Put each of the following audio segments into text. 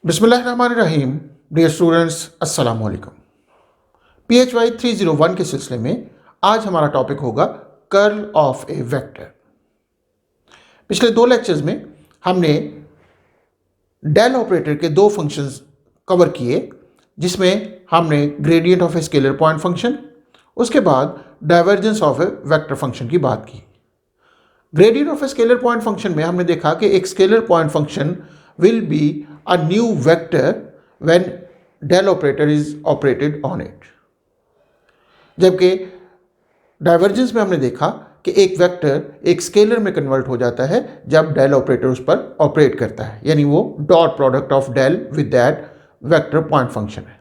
बिस्मिल्लाहिर्रहमानिर्रहीम। Dear students, अस्सलाम वालेकुम। PHY 301 के सिलसिले में आज हमारा टॉपिक होगा कर्ल ऑफ ए वेक्टर। पिछले दो लेक्चर्स में हमने डेल ऑपरेटर के दो फंक्शंस कवर किए, जिसमें हमने gradient of a scalar point function, उसके बाद divergence of A vector function की बात की। Gradient of a scalar point function में हमने देखा कि एक scalar point function will be a new vector when del operator is operated on it। जबकि डाइवर्जेंस में हमने देखा कि एक वेक्टर एक स्केलर में कन्वर्ट हो जाता है जब डेल ऑपरेटर उस पर ऑपरेट करता है, यानी वो dot product of del with that vector point function है।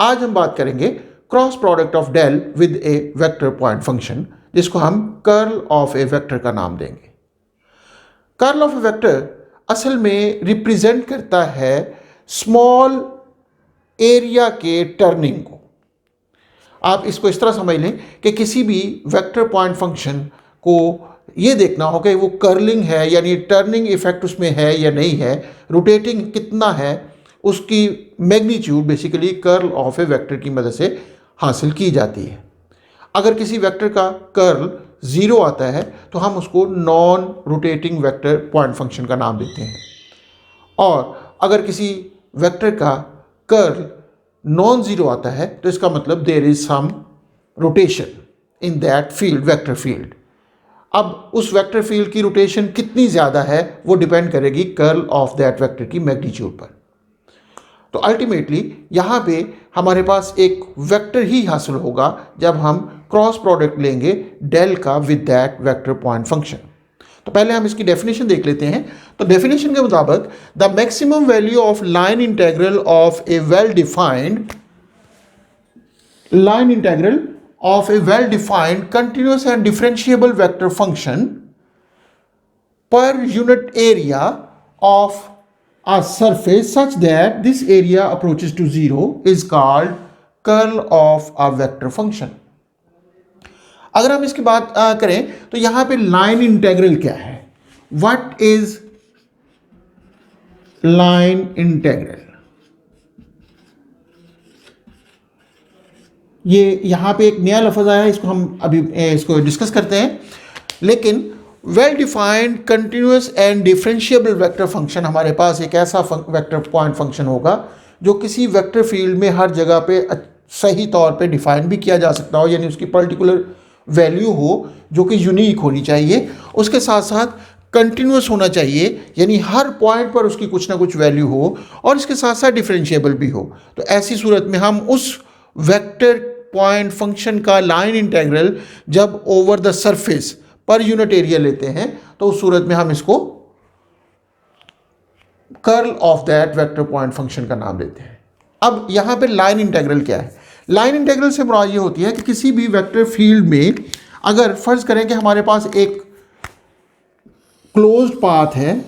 आज हम बात करेंगे cross product of del with a vector point function, जिसको हम कर्ल ऑफ ए वेक्टर का नाम देंगे। कर्ल ऑफ ए वेक्टर असल में रिप्रेजेंट करता है स्मॉल एरिया के टर्निंग को। आप इसको इस तरह समझ लें कि किसी भी वेक्टर पॉइंट फंक्शन को ये देखना होगा कि वो कर्लिंग है, यानी टर्निंग इफेक्ट उसमें है या नहीं है, रोटेटिंग कितना है, उसकी magnitude basically curl of A vector की मदद से हासिल की जाती है। अगर किसी वेक्टर का कर्ल ज़ीरो आता है तो हम उसको non rotating vector point function का नाम देते हैं, और अगर किसी वेक्टर का कर्ल नॉन ज़ीरो आता है तो इसका मतलब there is some rotation in that field, vector field. अब उस वेक्टर फील्ड की रोटेशन कितनी ज़्यादा है वो डिपेंड करेगी कर्ल ऑफ दैट वेक्टर की मैग्नीट्यूड पर। तो अल्टीमेटली यहाँ पे हमारे पास एक वेक्टर ही हासिल होगा जब हम क्रॉस प्रोडक्ट लेंगे डेल का with that vector point function. तो पहले हम इसकी डेफिनेशन देख लेते हैं। तो डेफिनेशन के मुताबिक the maximum value of line integral of A well defined continuous and differentiable vector function पर unit area of a surface such that this area approaches to zero is called curl of a vector function। अगर हम इसकी बात करें तो यहां पे line integral क्या है? What is line integral? ये यहां पे एक नया लफ्ज आया है, इसको हम अभी इसको डिस्कस करते हैं। लेकिन well defined continuous and differentiable vector function हमारे पास एक ऐसा वेक्टर पॉइंट फंक्शन होगा जो किसी वेक्टर फील्ड में हर जगह पे सही तौर पे डिफाइन भी किया जा सकता हो, यानी उसकी पर्टिकुलर वैल्यू हो जो कि यूनिक होनी चाहिए, उसके साथ साथ कंटिन्यूअस होना चाहिए, यानी हर पॉइंट पर उसकी कुछ ना कुछ वैल्यू हो, और इसके साथ साथ डिफरेंशिएबल भी हो। तो ऐसी सूरत में हम उस वेक्टर पॉइंट फंक्शन का लाइन इंटीग्रल जब ओवर द सरफेस पर यूनिट एरिया लेते हैं तो उस सूरत में हम इसको curl of that vector point function का नाम देते हैं। अब यहां पे लाइन इंटीग्रल क्या है? लाइन इंटीग्रल से मुराद ये होती है कि किसी भी वेक्टर फील्ड में अगर फर्ज करें कि हमारे पास एक क्लोज्ड पाथ है,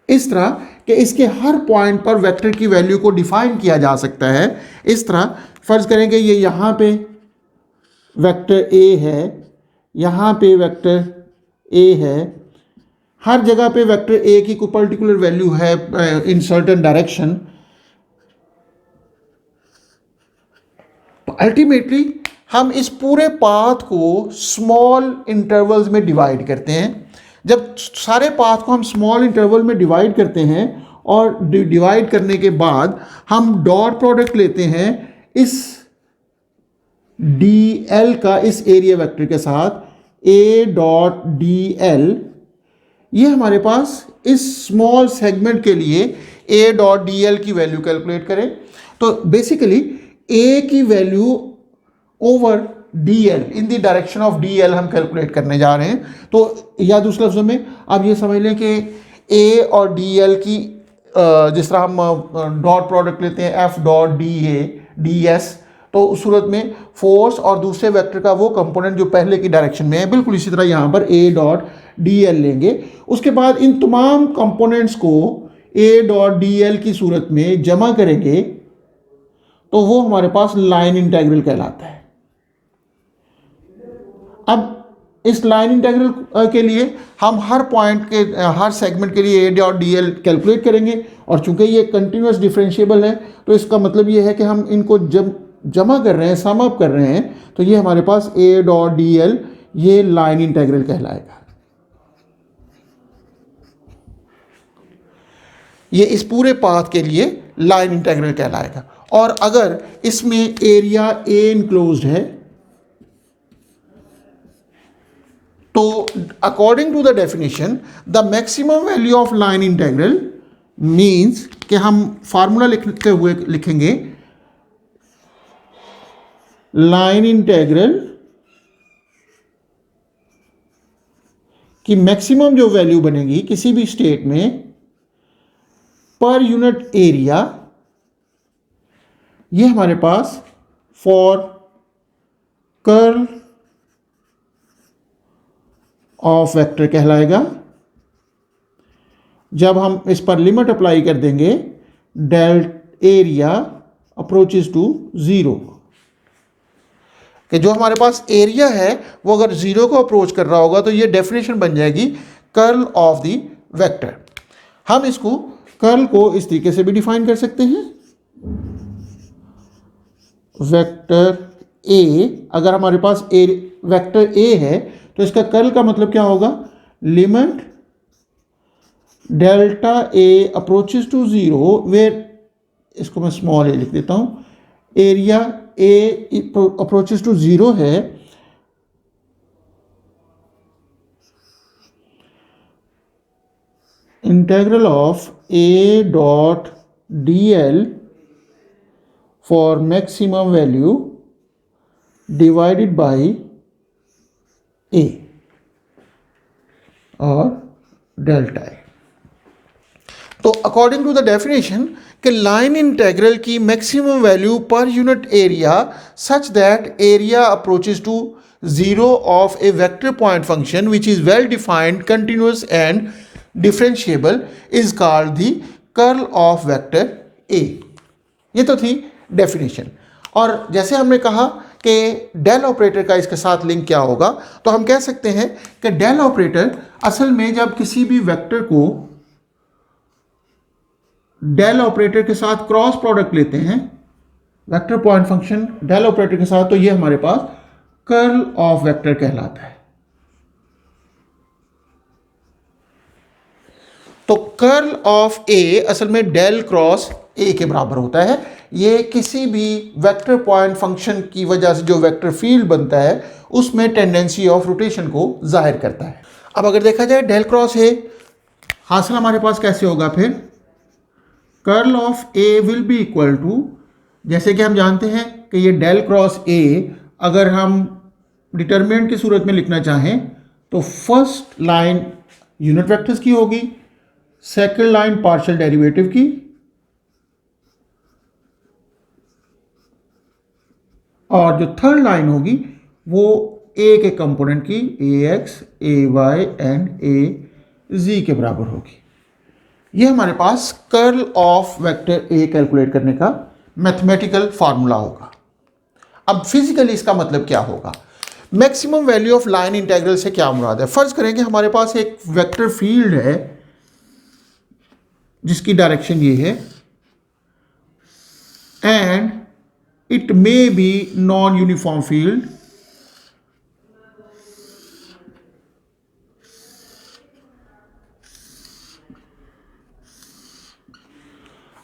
इस तरह कि इसके हर पॉइंट पर वेक्टर की वैल्यू को डिफाइन किया जा सकता है। इस तरह फर्ज करें कि ये यहां पे वेक्टर ए है, यहाँ पे वेक्टर ए है, हर जगह पे वेक्टर ए की कोई पर्टिकुलर वैल्यू है इन सर्टेन डायरेक्शन। तो अल्टीमेटली हम इस पूरे पाथ को स्मॉल इंटरवल्स में डिवाइड करते हैं। जब सारे पाथ को हम स्मॉल इंटरवल में डिवाइड करते हैं और डिवाइड करने के बाद हम डॉट प्रोडक्ट लेते हैं इस dl का इस एरिया वेक्टर के साथ, a डॉट dl, ये हमारे पास इस स्मॉल सेगमेंट के लिए a डॉट dl की वैल्यू कैलकुलेट करें। तो बेसिकली a की value over dl in the direction of dl हम कैलकुलेट करने जा रहे हैं। तो या दूसरे लफ्ज़ों में आप ये समझ लें कि a और dl की जिस तरह हम डॉट प्रोडक्ट लेते हैं f डॉट da ds, तो उस सूरत में फोर्स और दूसरे वेक्टर का वो कंपोनेंट जो पहले की डायरेक्शन में है, बिल्कुल इसी तरह यहाँ पर a डॉट dl लेंगे। उसके बाद इन तमाम कंपोनेंट्स को a डॉट dl की सूरत में जमा करेंगे तो वो हमारे पास लाइन इंटीग्रल कहलाता है। अब इस लाइन इंटीग्रल के लिए हम हर पॉइंट के हर सेगमेंट के लिए ए डॉट डी एल कैलकुलेट करेंगे, और चूंकि ये कंटिन्यूस डिफरेंशिएबल है तो इसका मतलब ये है कि हम इनको जब जमा कर रहे हैं, सम अप कर रहे हैं, तो ये हमारे पास ए डॉट डी एल ये लाइन इंटीग्रल कहलाएगा। ये इस पूरे पाथ के लिए लाइन इंटीग्रल कहलाएगा। और अगर इसमें एरिया ए इनक्लोज्ड है तो according to the definition the maximum value of line integral means कि हम फार्मूला लिखते हुए लिखेंगे लाइन इंटीग्रल की मैक्सिमम जो वैल्यू बनेगी किसी भी स्टेट में पर यूनिट एरिया, ये हमारे पास फॉर कर्ल ऑफ वेक्टर कहलाएगा। जब हम इस पर लिमिट अप्लाई कर देंगे del area approaches to zero, कि जो हमारे पास एरिया है वो अगर जीरो को अप्रोच कर रहा होगा तो ये डेफिनेशन बन जाएगी कर्ल ऑफ द वेक्टर। हम इसको कर्ल को इस तरीके से भी डिफाइन कर सकते हैं, वेक्टर ए, अगर हमारे पास वेक्टर ए है तो इसका कर्ल का मतलब क्या होगा, limit delta A approaches to zero where, इसको मैं स्मॉल ए लिख देता हूं, area A approaches to zero है integral of A dot D L for maximum value divided by A और डेल्टा ए। तो अकॉर्डिंग टू द डेफिनेशन कि line integral की maximum value per unit area such that area approaches to zero of A vector point function which is well defined continuous and differentiable is called the curl of vector ए। ये तो थी definition. और जैसे हमने कहा कि del operator का इसके साथ लिंक क्या होगा, तो हम कह सकते हैं कि डेल ऑपरेटर असल में जब किसी भी वेक्टर को डेल ऑपरेटर के साथ क्रॉस प्रोडक्ट लेते हैं, vector point function del operator के साथ, तो ये हमारे पास कर्ल ऑफ वेक्टर कहलाता है। तो कर्ल ऑफ ए असल में डेल क्रॉस ए के बराबर होता है। ये किसी भी वेक्टर पॉइंट फंक्शन की वजह से जो वेक्टर फील्ड बनता है उसमें टेंडेंसी ऑफ रोटेशन को जाहिर करता है। अब अगर देखा जाए डेल क्रॉस ए हासिल हमारे पास कैसे होगा, फिर curl of A will be equal to, जैसे कि हम जानते हैं कि ये डेल क्रॉस ए अगर हम डिटर्मिनेंट की सूरत में लिखना चाहें तो फर्स्ट लाइन यूनिट वेक्टर्स की होगी, सेकंड लाइन पार्शियल डेरिवेटिव की, और जो थर्ड लाइन होगी वो ए के कंपोनेंट की A X A Y and A Z के बराबर होगी। ये हमारे पास curl of vector A calculate करने का मैथमेटिकल फार्मूला होगा। अब फिजिकली इसका मतलब क्या होगा, maximum value of line integral से क्या मुराद है। फर्ज करें कि हमारे पास एक वेक्टर फील्ड है जिसकी डायरेक्शन ये है and it may be non uniform field,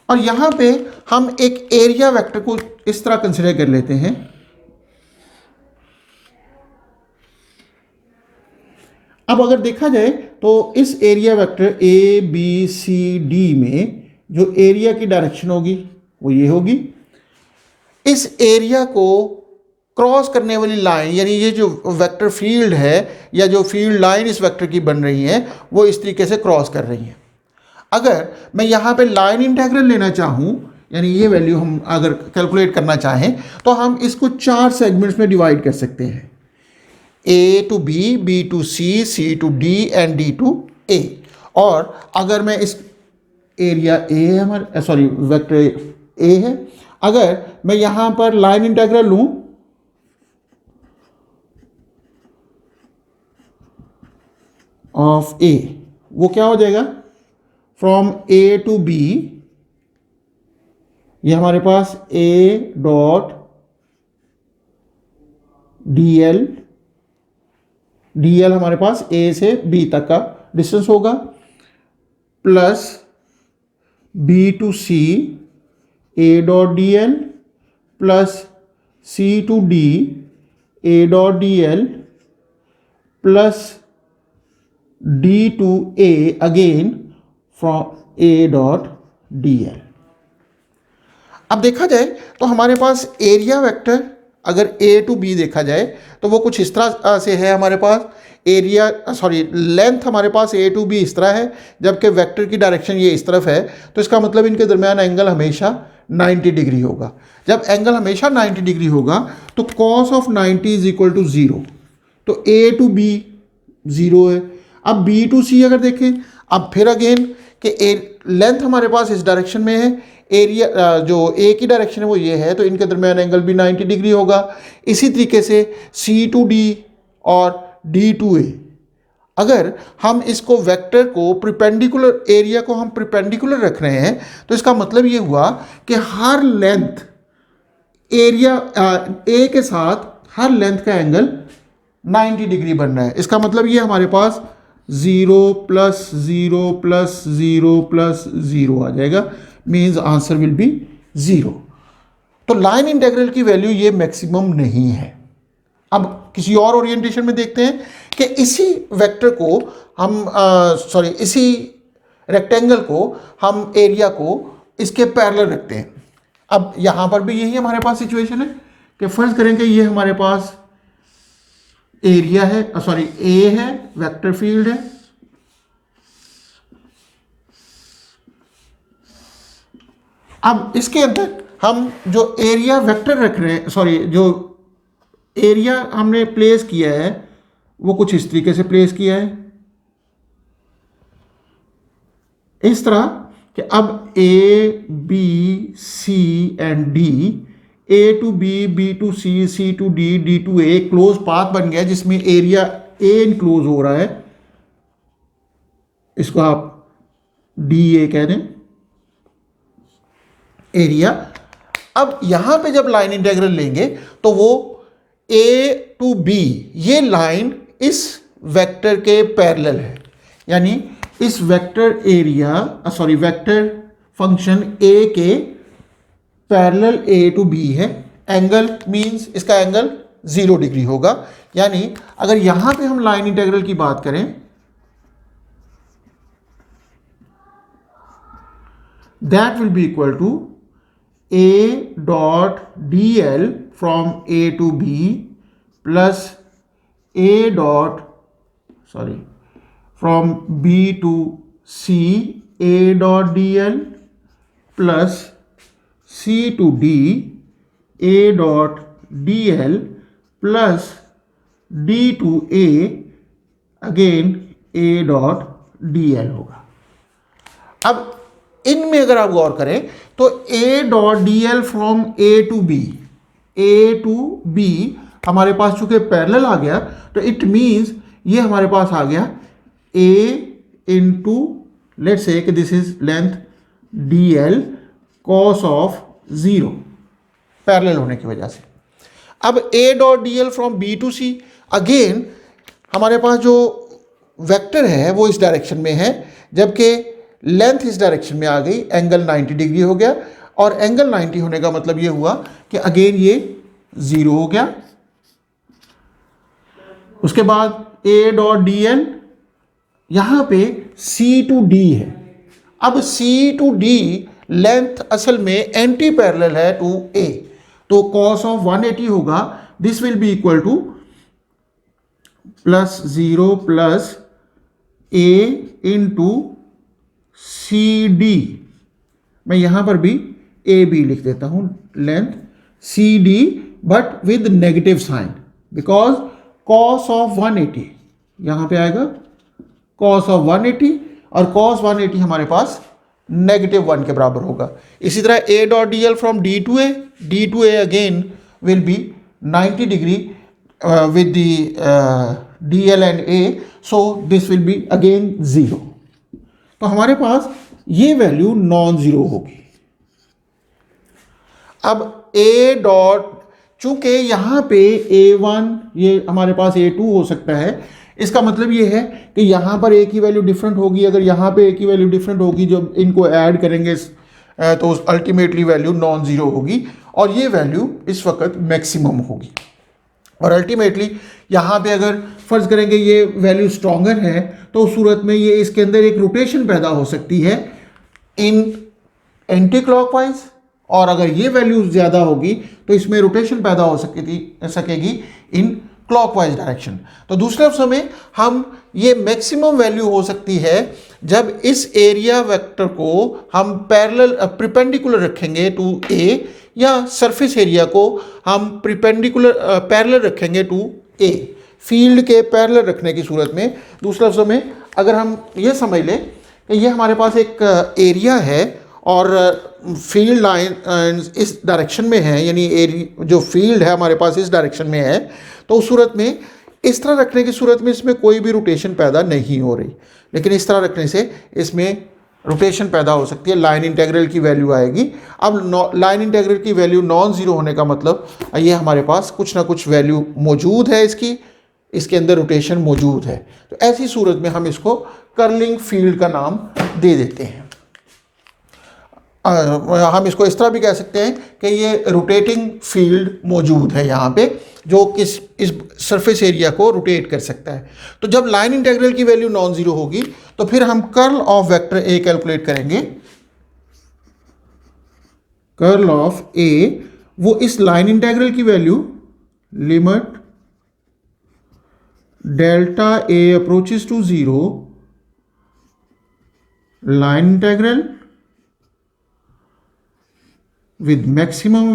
और यहां पे हम एक एरिया वेक्टर को इस तरह कंसिडर कर लेते हैं। अब अगर देखा जाए तो इस area vector A B C D में जो एरिया की डायरेक्शन होगी वो ये होगी। इस एरिया को क्रॉस करने वाली लाइन, यानी ये जो वेक्टर फील्ड है या जो फील्ड लाइन इस वेक्टर की बन रही है वो इस तरीके से क्रॉस कर रही है। अगर मैं यहाँ पे लाइन इंटीग्रल लेना चाहूँ, यानी ये वैल्यू हम अगर कैलकुलेट करना चाहें तो हम इसको 4 सेगमेंट्स में डिवाइड कर सकते हैं, A to B, B to C, C to D and D to A. और अगर मैं इस एरिया ए है हमारे, सॉरी वेक्टर ए है, अगर मैं यहाँ पर लाइन इंटीग्रल लूँ ऑफ ए, वो क्या हो जाएगा, फ्रॉम ए टू बी, ये हमारे पास A dot D L, D L हमारे पास ए से बी तक का डिस्टेंस होगा, plus B to C A dot D L, plus C to D A dot D L, plus D to A again from A dot D L. अब देखा जाए तो हमारे पास एरिया वेक्टर अगर ए टू बी देखा जाए तो वो कुछ इस तरह से है, हमारे पास एरिया लेंथ हमारे पास ए टू बी इस तरह है, जबकि वेक्टर की डायरेक्शन ये इस तरफ है, तो इसका मतलब इनके दरमियान एंगल हमेशा 90 डिग्री होगा। जब एंगल हमेशा 90 डिग्री होगा तो cos of 90 is equal to 0, तो ए टू बी 0 है। अब बी टू सी अगर देखें, अब फिर अगेन कि लेंथ हमारे पास इस डायरेक्शन में है, एरिया जो ए की डायरेक्शन है वो ये है, तो इनके दरमियान एंगल भी 90 डिग्री होगा। इसी तरीके से सी टू डी और डी टू ए, अगर हम इसको वेक्टर को प्रिपेंडिकुलर, एरिया को हम प्रिपेंडिकुलर रख रहे हैं, तो इसका मतलब ये हुआ कि हर लेंथ एरिया ए के साथ हर लेंथ का एंगल 90 डिग्री बन रहा है। इसका मतलब ये हमारे पास 0 प्लस 0 प्लस 0 प्लस 0 आ जाएगा, मीन्स आंसर विल बी 0। तो लाइन इंटीग्रल की वैल्यू ये मैक्सिमम नहीं है। अब किसी और ओरिएंटेशन में देखते हैं कि इसी वेक्टर को हम इसी रेक्टेंगल को हम एरिया को इसके पैरेलल रखते हैं। अब यहाँ पर भी यही हमारे पास सिचुएशन है कि फर्ज करें कि ये हमारे पास एरिया है, ए है, वेक्टर फील्ड है, अब इसके अंदर हम जो एरिया वेक्टर रख रहे हैं, जो एरिया हमने प्लेस किया है वो कुछ इस तरीके से प्लेस किया है, इस तरह कि अब A B C and D, A to B, B to C, C to D, D to A close path बन गया जिसमें एरिया ए इनक्लोज हो रहा है, इसको आप डी ए कह दें एरिया। अब यहां पे जब लाइन इंटीग्रल लेंगे तो वो ए टू बी, ये लाइन इस वेक्टर के पैरेलल है, यानी इस वेक्टर एरिया वेक्टर फंक्शन ए के पैरेलल ए टू बी है। एंगल मींस इसका एंगल 0 डिग्री होगा, यानी अगर यहां पे हम लाइन इंटीग्रल की बात करें that will be equal to a dot dl from a to b plus a dot from b to c a dot dl plus c to d a dot dl plus d to a again a dot dl होगा। अब इनमें अगर आप गौर करें तो a dot D L from A to B हमारे पास चूंकि पैरेलल आ गया, तो इट मीन्स ये हमारे पास आ गया a into, let's say that this is length D L cos of 0 parallel होने की वजह से। अब a dot D L from B to C, again हमारे पास जो वेक्टर है वो इस डायरेक्शन में है, जबकि लेंथ इस डायरेक्शन में आ गई, एंगल 90 डिग्री हो गया, और एंगल 90 होने का मतलब ये हुआ कि अगेन ये 0 हो गया। उसके बाद a डॉट डी एल, यहां पे c टू d है। अब c टू d लेंथ असल में एंटी पैरेलल है टू a, तो cos ऑफ 180 होगा, this will be equal to plus 0 plus a into C D, मैं यहां पर भी ए बी लिख देता हूं, length C D but with negative sign, because cos of 180 यहां पे आएगा कॉस ऑफ 180, और कॉस 180 हमारे पास -1 के बराबर होगा। इसी तरह A dot D L from D to A again will be 90 degree with the DL and A, so this will be again 0. तो हमारे पास ये वैल्यू नॉन ज़ीरो होगी। अब A डॉट, चूंकि यहाँ पे A1 ये हमारे पास A2 हो सकता है, इसका मतलब ये है कि यहाँ पर A की वैल्यू डिफरेंट होगी। अगर यहाँ पे A की वैल्यू डिफरेंट होगी, जब इनको ऐड करेंगे तो अल्टीमेटली वैल्यू नॉन ज़ीरो होगी और ये वैल्यू इस वक्त मैक्सिमम होगी। और अल्टीमेटली यहाँ पे अगर फर्ज करेंगे ये वैल्यू स्ट्रॉन्गर है तो उस सूरत में ये इसके अंदर एक रोटेशन पैदा हो सकती है इन एंटी क्लॉकवाइज, और अगर ये वैल्यू ज़्यादा होगी तो इसमें रोटेशन पैदा हो सकेगी इन क्लॉकवाइज डायरेक्शन। तो दूसरे लफ्ज़ों में हम ये मैक्सिमम वैल्यू हो सकती है जब इस एरिया वेक्टर को हम पैरेलल प्रिपेंडिकुलर रखेंगे टू ए, या सरफेस एरिया को हम पैरेलल रखेंगे टू ए। फील्ड के पैरेलल रखने की सूरत में, दूसरे लफ्ज़ों में अगर हम ये समझ लें कि ये हमारे पास एक एरिया है और फील्ड लाइन इस डायरेक्शन में है, यानी जो फील्ड है हमारे पास इस डायरेक्शन में है, तो उस सूरत में इस तरह रखने की सूरत में इसमें कोई भी रोटेशन पैदा नहीं हो रही, लेकिन इस तरह रखने से इसमें रोटेशन पैदा हो सकती है। लाइन इंटीग्रल की वैल्यू आएगी। अब लाइन इंटीग्रल की वैल्यू नॉन ज़ीरो होने का मतलब ये हमारे पास कुछ ना कुछ वैल्यू मौजूद है, इसके अंदर रोटेशन मौजूद है। तो ऐसी सूरत में हम इसको कर्लिंग फील्ड का नाम दे देते हैं। हम इसको इस तरह भी कह सकते हैं कि ये रोटेटिंग फील्ड मौजूद है यहाँ पे, जो इस सरफेस एरिया को रोटेट कर सकता है। तो जब लाइन इंटीग्रल की वैल्यू नॉन ज़ीरो होगी तो फिर हम curl of vector A calculate करेंगे। कर्ल ऑफ ए, वो इस लाइन इंटीग्रल की value limit delta A approaches to zero, line integral with maximum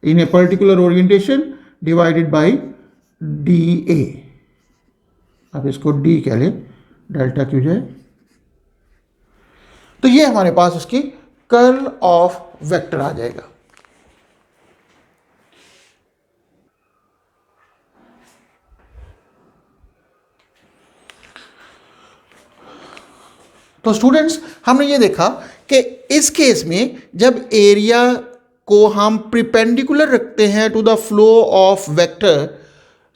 in a particular orientation divided by dA। अब इसको d कह लें, डेल्टा क्यू जाए, तो ये हमारे पास उसकी कर्ल ऑफ वेक्टर आ जाएगा। तो स्टूडेंट्स, हमने ये देखा कि इस केस में जब एरिया को हम प्रिपेंडिकुलर रखते हैं to the flow of vector,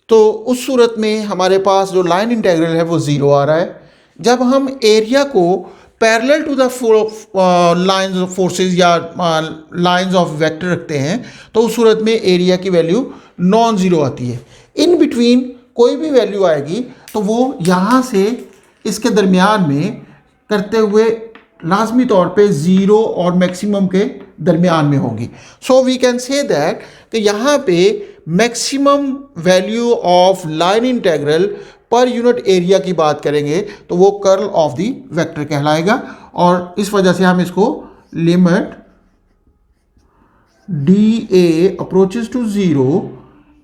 तो उस सूरत में हमारे पास जो लाइन इंटीग्रल है वो ज़ीरो आ रहा है। जब हम एरिया को parallel to the lines of forces या लाइंस ऑफ वेक्टर रखते हैं तो उस सूरत में एरिया की वैल्यू नॉन ज़ीरो आती है। इन बिटवीन कोई भी वैल्यू आएगी तो वो यहाँ से इसके दरमियान में करते हुए लाजमी तौर पे ज़ीरो और मैक्सिमम के दरमियान में होगी। So we can say that कि यहाँ पे maximum value of line integral per unit area की बात करेंगे तो वो कर्ल ऑफ द वेक्टर कहलाएगा, और इस वजह से हम इसको limit D A approaches to zero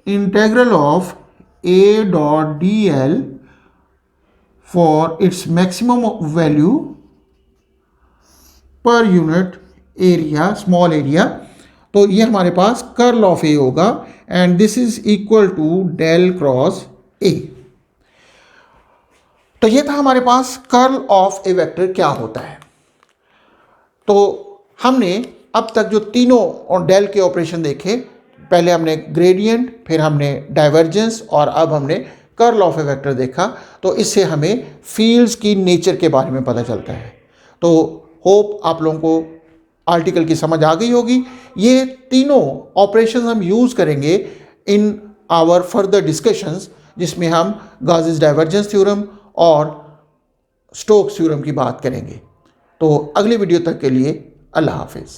integral of A dot D L for its maximum value per unit area, small area. तो ये हमारे पास कर्ल ऑफ ए होगा and this is equal to del cross A. तो ये था हमारे पास कर्ल ऑफ ए वेक्टर क्या होता है। तो हमने अब तक जो तीनों और डेल के ऑपरेशन देखे, पहले हमने ग्रेडियंट, फिर हमने डाइवर्जेंस और अब हमने कर्ल ऑफ ए वेक्टर देखा। तो इससे हमें फील्ड्स की नेचर के बारे में पता चलता है। तो होप आप लोगों को आर्टिकल की समझ आ गई होगी। ये तीनों ऑपरेशंस हम यूज़ करेंगे इन आवर फर्दर डिस्कशंस, जिसमें हम गाउस डाइवर्जेंस थ्योरम और स्टोक्स थ्योरम की बात करेंगे। तो अगली वीडियो तक के लिए अल्लाह हाफिज़।